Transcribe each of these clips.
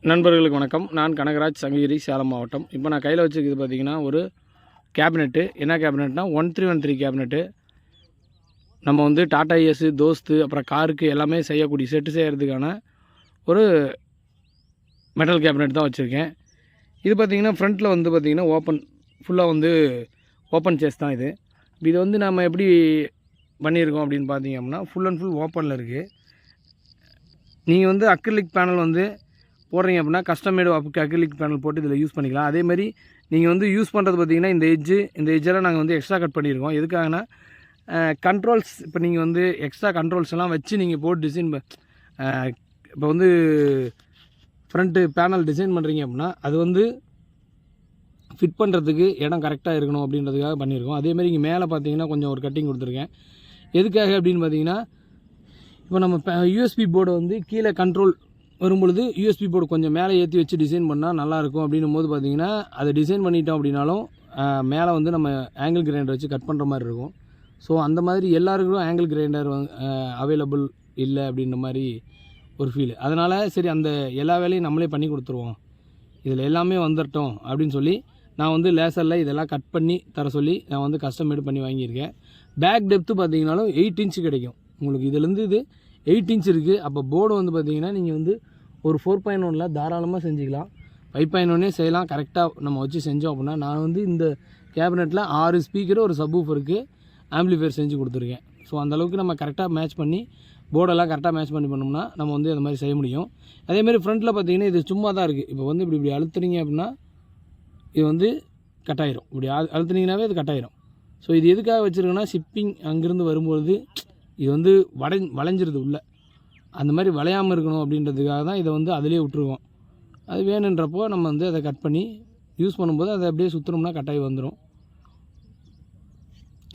நண்பர்களுக்கு வணக்கம். நான் கனகராஜ், சங்ககிரி, சேலம் மாவட்டம். இப்போ நான் கையில் வச்சுருக்கிறது பார்த்திங்கன்னா ஒரு கேபினெட்டு. என்ன கேபினெட்னா 1313 கேபினெட்டு. நம்ம வந்து டாடா ஏஸு, தோஸ்து, அப்புறம் காருக்கு எல்லாமே செய்யக்கூடிய செட்டு செய்கிறதுக்கான ஒரு மெட்டல் கேபினெட் தான் வச்சுருக்கேன். இது பார்த்திங்கன்னா ஃப்ரண்ட்டில் வந்து பார்த்திங்கன்னா ஃபுல்லாக வந்து ஓப்பன் சேஸ் தான் இது. இது வந்து நம்ம எப்படி பண்ணியிருக்கோம் அப்படின்னு பார்த்தீங்க அப்படின்னா ஃபுல் அண்ட் ஃபுல் ஓப்பனில் இருக்குது. நீங்கள் வந்து அக்ரிலிக் பேனல் வந்து போடுறீங்க அப்படின்னா கஸ்டமேடு அக்ரிலிக் பேனல் போட்டு இதில் யூஸ் பண்ணிக்கலாம். அதேமாதிரி நீங்கள் வந்து யூஸ் பண்ணுறது பார்த்திங்கன்னா இந்த எட்ஜெல்லாம் நாங்கள் வந்து எக்ஸ்ட்ரா கட் பண்ணியிருக்கோம். எதுக்காகனா கண்ட்ரோல்ஸ் இப்போ நீங்கள் வந்து எக்ஸ்ட்ரா கண்ட்ரோல்ஸ் எல்லாம் வச்சு நீங்கள் போட்டு டிசைன் இப்போ வந்து ஃப்ரண்ட்டு பேனல் டிசைன் பண்ணுறீங்க அப்படின்னா அது வந்து ஃபிட் பண்ணுறதுக்கு இடம் கரெக்டாக இருக்கணும் அப்படின்றதுக்காக பண்ணியிருக்கோம். அதேமாதிரி இங்கே மேலே பார்த்தீங்கன்னா கொஞ்சம் ஒரு கட்டிங் கொடுத்துருக்கேன். எதுக்காக அப்படின்னு பார்த்தீங்கன்னா இப்போ நம்ம யூஎஸ்பி போர்டை வந்து கீழே கண்ட்ரோல் வரும்பொழுது யூஎஸ்பி போர்டு கொஞ்சம் மேலே ஏற்றி வச்சு டிசைன் பண்ணால் நல்லாயிருக்கும் அப்படின்னும் போது பார்த்திங்கன்னா அதை டிசைன் பண்ணிட்டோம் அப்படின்னாலும் மேலே வந்து நம்ம ஆங்கிள் கிரைண்டர் வச்சு கட் பண்ணுற மாதிரி இருக்கும். ஸோ அந்த மாதிரி எல்லாருக்கும் ஆங்கிள் கிரைண்டர் அவைலபிள் இல்லை அப்படின்ற மாதிரி ஒரு ஃபீல். அதனால் சரி அந்த எல்லா வேலையும் நம்மளே பண்ணி கொடுத்துருவோம், இதில் எல்லாமே வந்துட்டோம் அப்படின்னு சொல்லி நான் வந்து லேசரில் இதெல்லாம் கட் பண்ணி தர சொல்லி நான் வந்து கஸ்டமேடு பண்ணி வாங்கியிருக்கேன். பேக் டெப்த்து பார்த்திங்கனாலும் 8 இன்ச்சு கிடைக்கும் உங்களுக்கு. இதுலேருந்து இது 8 இன்ச் இருக்குது. அப்போ போர்டு வந்து பார்த்திங்கன்னா நீங்கள் வந்து ஒரு 4.1 தாராளமாக செஞ்சுக்கலாம். 5.1 செய்யலாம். கரெக்டாக நம்ம வச்சு செஞ்சோம் அப்படின்னா நான் வந்து இந்த கேபினெட்டில் 6 ஸ்பீக்கரு, ஒரு சப்வூஃபருக்கு ஆம்பிளிஃபையர் செஞ்சு கொடுத்துருக்கேன். ஸோ அந்தளவுக்கு நம்ம கரெக்டாக மேட்ச் பண்ணி போர்டெல்லாம் கரெக்டாக மேட்ச் பண்ணோம்னா நம்ம வந்து அந்த மாதிரி செய்ய முடியும். அதேமாதிரி ஃப்ரண்ட்டில் பார்த்திங்கன்னா இது சும்மா தான் இருக்குது. இப்போ வந்து இப்படி அழுத்துறீங்க அப்படின்னா இது வந்து கட் ஆயிரும். இப்படி அழுத்துனீங்கன்னாவே இது கட் ஆயிரும். ஸோ இது எதுக்காக வச்சுருக்கோன்னா ஷிப்பிங் அங்கேருந்து வரும்பொழுது இது வந்து வளைஞ்சிருது உள்ளே, அந்த மாதிரி வளையாமல் இருக்கணும் அப்படின்றதுக்காக தான் இதை வந்து அதிலே விட்ருவோம். அது வேணுன்றப்போ நம்ம வந்து அதை கட் பண்ணி யூஸ் பண்ணும்போது அதை அப்படியே சுற்றணும்னா கட்டாயி வந்துடும்.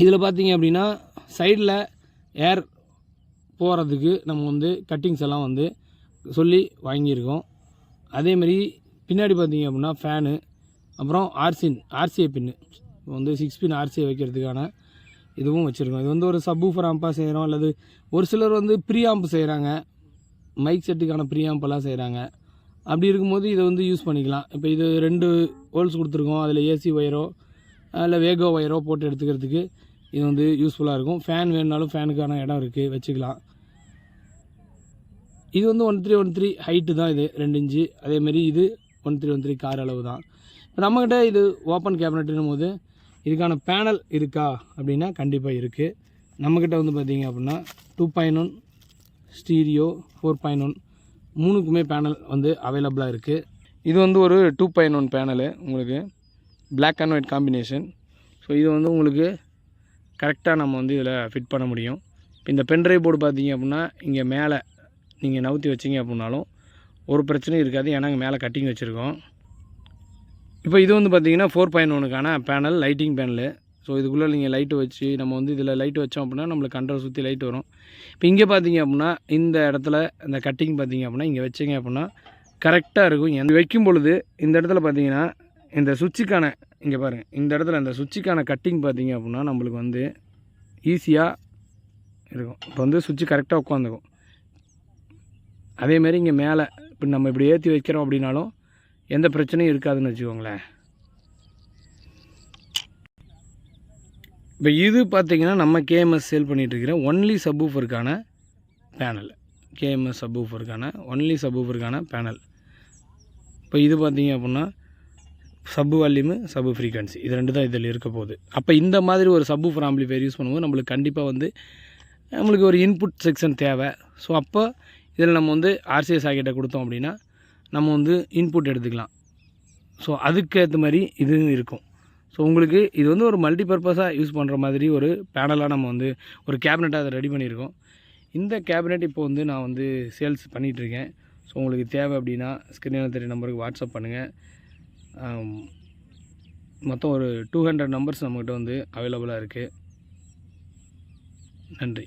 இதில் பார்த்திங்க அப்படின்னா சைடில் ஏர் போகிறதுக்கு நம்ம வந்து கட்டிங்ஸ் எல்லாம் வந்து சொல்லி வாங்கியிருக்கோம். அதேமாதிரி பின்னாடி பார்த்திங்க அப்படின்னா ஃபேனு, அப்புறம் ஆர்சிஏ பின்னு வந்து 6 பின் ஆர்சிஏ வைக்கிறதுக்கான இதுவும் வச்சுருக்கோம். இது வந்து ஒரு சப்வூஃபர் ஆம்பாக செய்கிறோம், அல்லது ஒரு சிலர் வந்து ப்ரீ ஆம்ப் செய்கிறாங்க, மைக் செட்டுக்கான ப்ரீ ஆம்பெல்லாம் செய்கிறாங்க. அப்படி இருக்கும்போது இதை வந்து யூஸ் பண்ணிக்கலாம். இப்போ இது 2 ஹோல்ஸ் கொடுத்துருக்கோம். அதில் ஏசி ஒயரோ இல்லை வேகோ ஒயரோ போட்டு எடுத்துக்கிறதுக்கு இது வந்து யூஸ்ஃபுல்லாக இருக்கும். ஃபேன் வேணுனாலும் ஃபேனுக்கான இடம் இருக்குது, வச்சுக்கலாம். இது வந்து 1313 ஹைட்டு தான், இது 2 இன்ச்சு. அதேமாரி இது 1313 கார் அளவு தான். இப்போ நம்மக்கிட்ட இது ஓப்பன் கேபினெட்டுன்னும் போது இதுக்கான பேனல் இருக்கா அப்படின்னா கண்டிப்பாக இருக்குது. நம்மக்கிட்ட வந்து பார்த்திங்க அப்படின்னா 2.1 ஸ்டீரியோ, 4.1 3க்குமே பேனல் வந்து அவைலபிளாக இருக்குது. இது வந்து ஒரு 2.1 பேனலு உங்களுக்கு black and white combination. So இது வந்து உங்களுக்கு கரெக்டாக நம்ம வந்து இதில் ஃபிட் பண்ண முடியும். இப்போ இந்த பென்ட்ரைவ் போர்டு பார்த்திங்க அப்படின்னா இங்கே மேலே நீங்கள் நவுத்தி வச்சிங்க அப்படின்னாலும் ஒரு பிரச்சனையும் இருக்காது, ஏன்னா இங்கே மேலே கட்டிங் வச்சுருக்கோம். இப்போ இது வந்து பார்த்திங்கன்னா 4.1க்கான பேனல், லைட்டிங் பேனலு. ஸோ இதுக்குள்ளே நீங்கள் லைட்டு வச்சு நம்ம வந்து இதில் லைட்டு வச்சோம் அப்படின்னா நம்மளுக்கு கண்ட்ரோல் சுற்றி லைட் வரும். இப்போ இங்கே பார்த்திங்க அப்படின்னா இந்த இடத்துல இந்த கட்டிங் பார்த்திங்க அப்படின்னா இங்கே வச்சிங்க அப்படின்னா கரெக்டாக இருக்கும். வைக்கும் பொழுது இந்த இடத்துல பார்த்திங்கன்னா இந்த சுவிட்சுக்கான இங்கே பாருங்கள், இந்த இடத்துல இந்த சுவிட்சுக்கான கட்டிங் பார்த்திங்க அப்படின்னா நம்மளுக்கு வந்து ஈஸியாக இருக்கும். இப்போ வந்து சுவிட்சு கரெக்டாக உட்காந்துக்கும். அதேமாரி இங்கே மேலே இப்போ நம்ம இப்படி ஏற்றி வைக்கிறோம் அப்படின்னாலும் எந்த பிரச்சனையும் இருக்காதுன்னு வச்சுக்கோங்களேன். இப்போ இது பார்த்திங்கன்னா நம்ம கேஎம்எஸ் சேல் பண்ணிகிட்ருக்கிற ஒன்லி சப்வூஃபருக்கான பேனல். கேஎம்எஸ் சப்வூஃபருக்கான ஒன்லி சப்வூஃபருக்கான பேனல். இப்போ இது பார்த்திங்க அப்படின்னா சப்பு வால்யூமு, சப்பு ஃப்ரீக்வன்சி, இது 2 தான் இதில் இருக்க போகுது. அப்போ இந்த மாதிரி ஒரு சப்வூஃபர் ஆம்பிளிஃபையர் யூஸ் பண்ணும்போது நம்மளுக்கு கண்டிப்பாக வந்து நம்மளுக்கு ஒரு இன்புட் செக்ஷன் தேவை. ஸோ அப்போ இதில் நம்ம வந்து ஆர்சிஏ சாக்கெட்டை கொடுத்தோம் அப்படின்னா நம்ம வந்து இன்புட் எடுத்துக்கலாம். ஸோ அதுக்கேற்ற மாதிரி இது இருக்கும். ஸோ உங்களுக்கு இது வந்து ஒரு மல்டிபர்பஸாக யூஸ் பண்ணுற மாதிரி ஒரு பேனலாக நம்ம வந்து ஒரு கேபினெட்டாக அதை ரெடி பண்ணியிருக்கோம். இந்த கேபினெட் இப்போ வந்து நான் வந்து சேல்ஸ் பண்ணிகிட்ருக்கேன். ஸோ உங்களுக்கு தேவை அப்படின்னா ஸ்க்ரீனில் தெரிய நம்பருக்கு வாட்ஸ்அப் பண்ணுங்கள். மொத்தம் ஒரு 200 நம்பர்ஸ் நம்மக்கிட்ட வந்து அவைலபிளாக இருக்குது. நன்றி.